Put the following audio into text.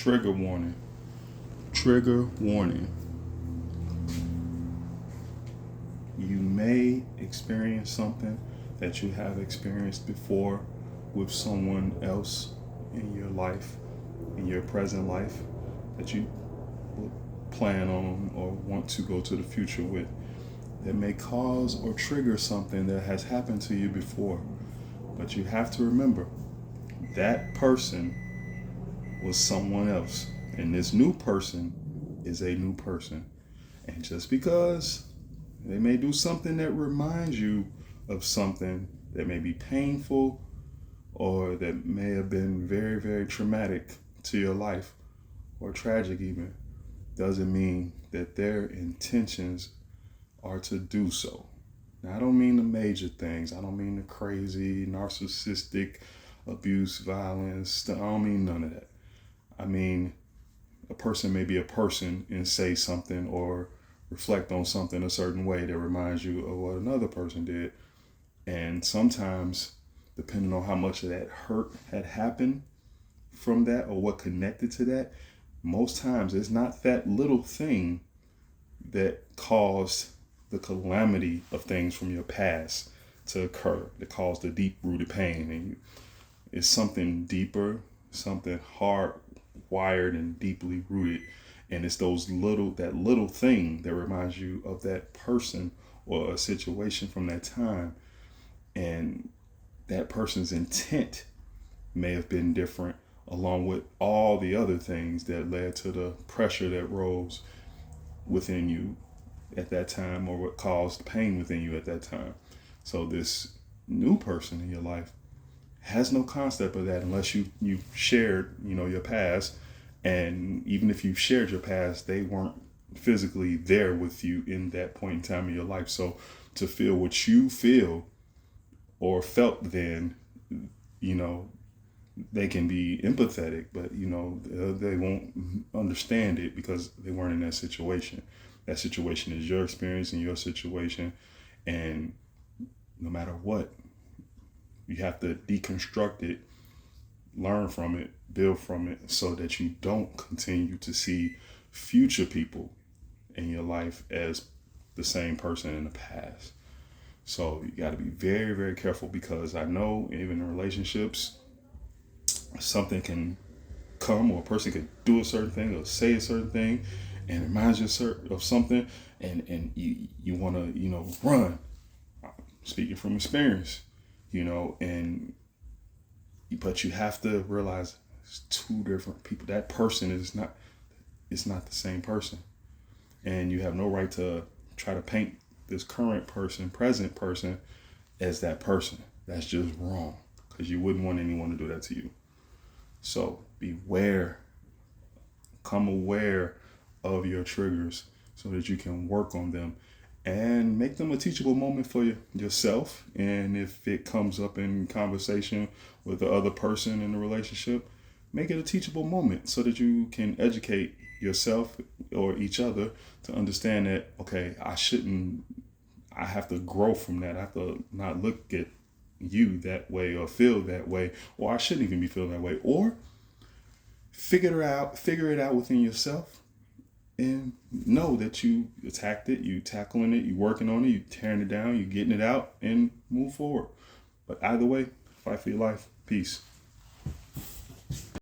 Trigger warning. Trigger warning. You may experience something that you have experienced before with someone else in your life, in your present life, that you plan on or want to go to the future with, that may cause or trigger something that has happened to you before. But you have to remember that person was someone else, and this new person is a new person. And just because they may do something that reminds you of something that may be painful or that may have been very, very traumatic to your life or tragic even, doesn't mean that their intentions are to do so. Now, I don't mean the major things. I don't mean the crazy, narcissistic, abuse, violence. I don't mean none of that. I mean, a person may be a person and say something or reflect on something a certain way that reminds you of what another person did. And sometimes, depending on how much of that hurt had happened from that or what connected to that, most times it's not that little thing that caused the calamity of things from your past to occur, that caused the deep-rooted pain. And it's something deeper, something hardwired and deeply rooted. And it's that little thing that reminds you of that person or a situation from that time. And that person's intent may have been different, along with all the other things that led to the pressure that rose within you at that time, or what caused pain within you at that time. So this new person in your life has no concept of that unless you've shared, your past. And even if you've shared your past, they weren't physically there with you in that point in time in your life. So to feel what you feel or felt then, they can be empathetic, but they won't understand it because they weren't in that situation. That situation is your experience and your situation, and no matter what, you have to deconstruct it, learn from it, build from it, so that you don't continue to see future people in your life as the same person in the past. So you got to be very, very careful, because I know even in relationships, something can come, or a person could do a certain thing or say a certain thing and reminds you of something, and you want to run. Speaking from experience, but you have to realize it's two different people. That person is not the same person, and you have no right to try to paint this present person as that person. That's just wrong, because you wouldn't want anyone to do that to you. So beware, become aware of your triggers so that you can work on them and make them a teachable moment for yourself. And if it comes up in conversation with the other person in the relationship, make it a teachable moment so that you can educate yourself or each other to understand that, okay, I have to grow from that. I have to not look at you that way or feel that way, or I shouldn't even be feeling that way, or figure it out within yourself and know that you attacked it, you tackling it, you working on it, you tearing it down, you getting it out, and move forward. But either way, fight for your life. Peace.